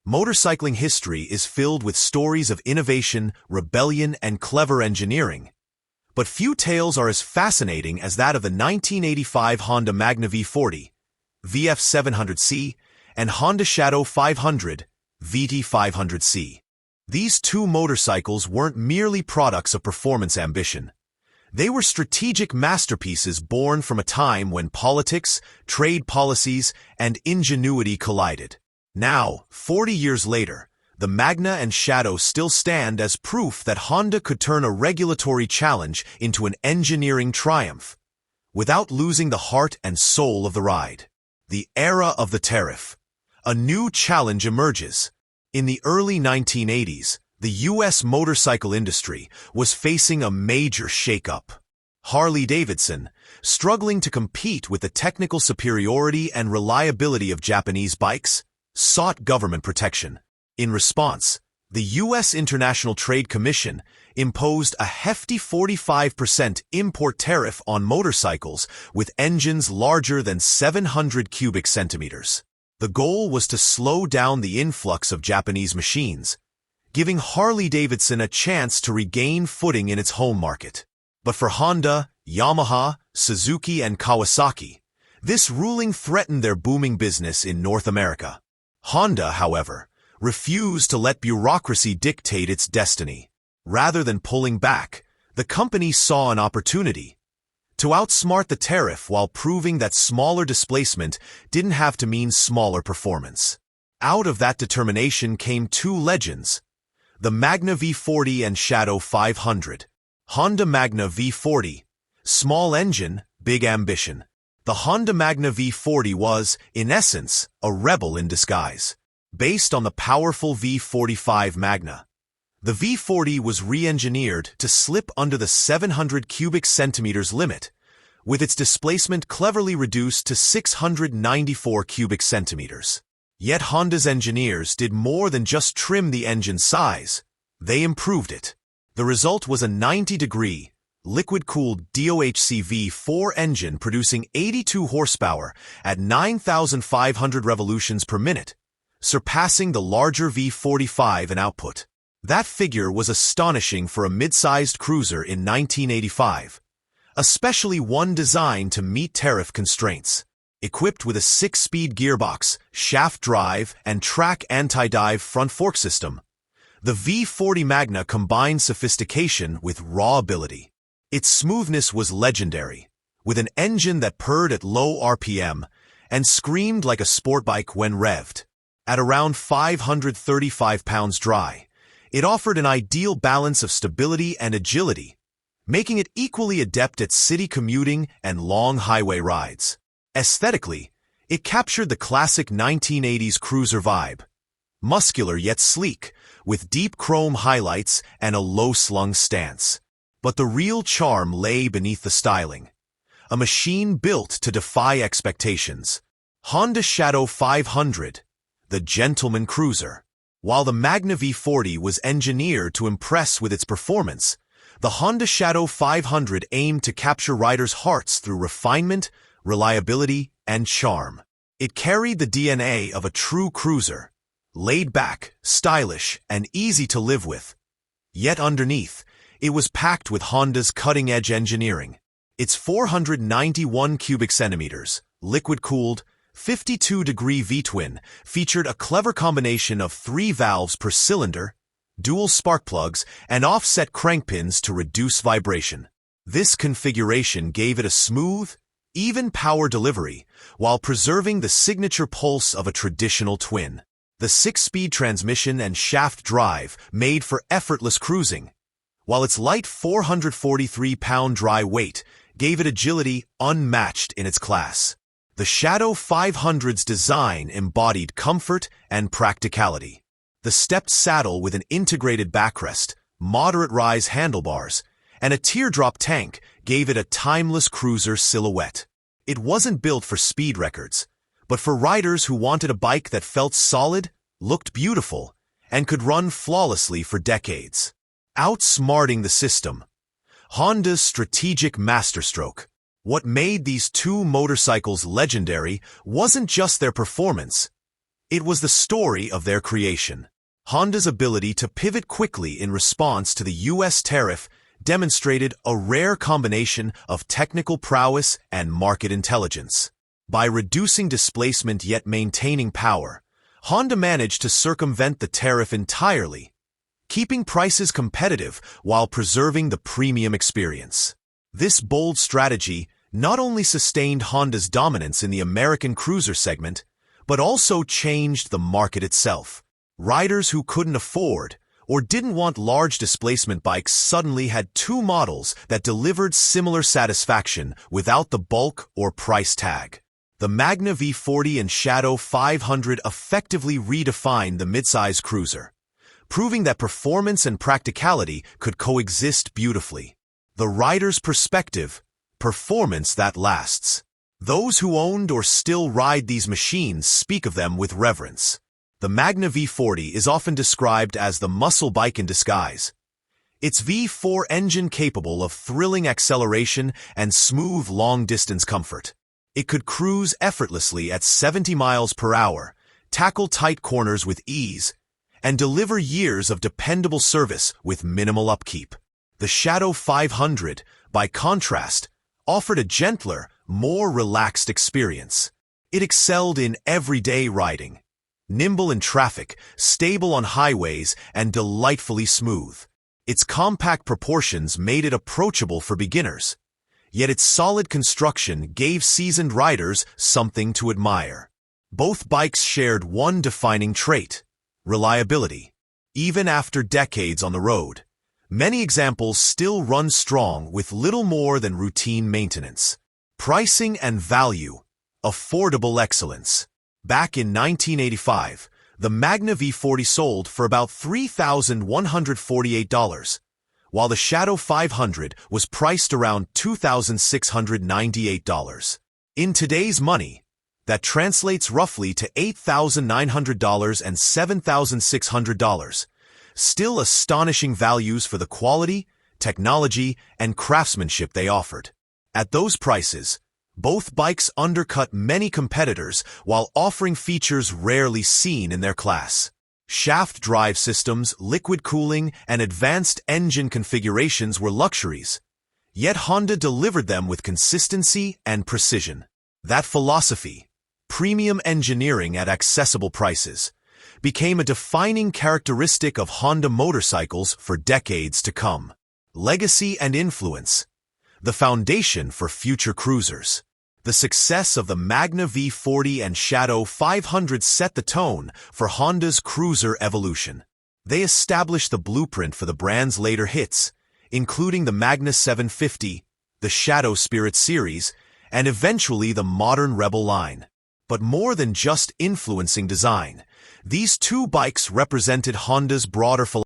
Motorcycling history is filled with stories of innovation, rebellion, and clever engineering. But few tales are as fascinating as that of the 1985 Honda Magna V40, VF700C, and Honda Shadow 500, VT500C. These two motorcycles weren't merely products of performance ambition. They were strategic masterpieces born from a time when politics, trade policies, and ingenuity collided. Now, 40 years later, the Magna and Shadow still stand as proof that Honda could turn a regulatory challenge into an engineering triumph, without losing the heart and soul of the ride. The era of the Tariff. A new challenge emerges. In the early 1980s, the U.S. motorcycle industry was facing a major shakeup. Harley-Davidson, struggling to compete with the technical superiority and reliability of Japanese bikes, sought government protection. In response, the U.S. International Trade Commission imposed a hefty 45% import tariff on motorcycles with engines larger than 700 cubic centimeters. The goal was to slow down the influx of Japanese machines, giving Harley-Davidson a chance to regain footing in its home market. But for Honda, Yamaha, Suzuki, and Kawasaki, this ruling threatened their booming business in North America. Honda, however, refused to let bureaucracy dictate its destiny. Rather than pulling back, the company saw an opportunity to outsmart the tariff while proving that smaller displacement didn't have to mean smaller performance. Out of that determination came two legends, the Magna V40 and Shadow 500. Honda Magna V40, small engine, big ambition. The Honda Magna V40 was, in essence, a rebel in disguise. Based on the powerful V45 Magna, the V40 was re-engineered to slip under the 700 cubic centimeters limit, with its displacement cleverly reduced to 694 cubic centimeters. Yet Honda's engineers did more than just trim the engine size. They improved it. The result was a 90-degree, liquid-cooled DOHC V4 engine producing 82 horsepower at 9,500 revolutions per minute, surpassing the larger V45 in output. That figure was astonishing for a mid-sized cruiser in 1985, especially one designed to meet tariff constraints. Equipped with a 6-speed gearbox, shaft drive, and track anti-dive front fork system, the V40 Magna combined sophistication with raw ability. Its smoothness was legendary, with an engine that purred at low RPM and screamed like a sport bike when revved. At around 535 pounds dry, it offered an ideal balance of stability and agility, making it equally adept at city commuting and long highway rides. Aesthetically, it captured the classic 1980s cruiser vibe, muscular yet sleek, with deep chrome highlights and a low-slung stance. But the real charm lay beneath the styling, a machine built to defy expectations. Honda Shadow 500, the gentleman cruiser. While the Magna V40 was engineered to impress with its performance, the Honda Shadow 500 aimed to capture riders' hearts through refinement, reliability, and charm. It carried the DNA of a true cruiser, laid back, stylish, and easy to live with. Yet underneath, it was packed with Honda's cutting-edge engineering. Its 491 cubic centimeters, liquid-cooled, 52-degree V-twin featured a clever combination of 3 valves per cylinder, dual spark plugs, and offset crankpins to reduce vibration. This configuration gave it a smooth, even power delivery, while preserving the signature pulse of a traditional twin. The 6-speed transmission and shaft drive made for effortless cruising, while its light 443-pound dry weight gave it agility unmatched in its class. The Shadow 500's design embodied comfort and practicality. The stepped saddle with an integrated backrest, moderate rise handlebars, and a teardrop tank gave it a timeless cruiser silhouette. It wasn't built for speed records, but for riders who wanted a bike that felt solid, looked beautiful, and could run flawlessly for decades. Outsmarting the system. Honda's strategic masterstroke. What made these two motorcycles legendary wasn't just their performance. It was the story of their creation. Honda's ability to pivot quickly in response to the U.S. tariff demonstrated a rare combination of technical prowess and market intelligence. By reducing displacement yet maintaining power, Honda managed to circumvent the tariff entirely, keeping prices competitive while preserving the premium experience. This bold strategy not only sustained Honda's dominance in the American cruiser segment, but also changed the market itself. Riders who couldn't afford or didn't want large displacement bikes suddenly had two models that delivered similar satisfaction without the bulk or price tag. The Magna V40 and Shadow 500 effectively redefined the midsize cruiser, proving that performance and practicality could coexist beautifully. The rider's perspective, performance that lasts. Those who owned or still ride these machines speak of them with reverence. The Magna V40 is often described as the muscle bike in disguise. Its V4 engine capable of thrilling acceleration and smooth long-distance comfort. It could cruise effortlessly at 70 miles per hour, tackle tight corners with ease, and deliver years of dependable service with minimal upkeep. The Shadow 500, by contrast, offered a gentler, more relaxed experience. It excelled in everyday riding. Nimble in traffic, stable on highways, and delightfully smooth. Its compact proportions made it approachable for beginners, yet its solid construction gave seasoned riders something to admire. Both bikes shared one defining trait: reliability. Even after decades on the road, many examples still run strong with little more than routine maintenance. Pricing and value, affordable excellence. Back in 1985, the Magna V40 sold for about $3,148, while the Shadow 500 was priced around $2,698. In today's money, that translates roughly to $8,900 and $7,600. Still astonishing values for the quality, technology, and craftsmanship they offered. At those prices, both bikes undercut many competitors while offering features rarely seen in their class. Shaft drive systems, liquid cooling, and advanced engine configurations were luxuries, yet Honda delivered them with consistency and precision. That philosophy, premium engineering at accessible prices, became a defining characteristic of Honda motorcycles for decades to come. Legacy and influence, the foundation for future cruisers. The success of the Magna V40 and Shadow 500 set the tone for Honda's cruiser evolution. They established the blueprint for the brand's later hits, including the Magna 750, the Shadow Spirit series, and eventually the modern Rebel line. But more than just influencing design, these two bikes represented Honda's broader philosophy.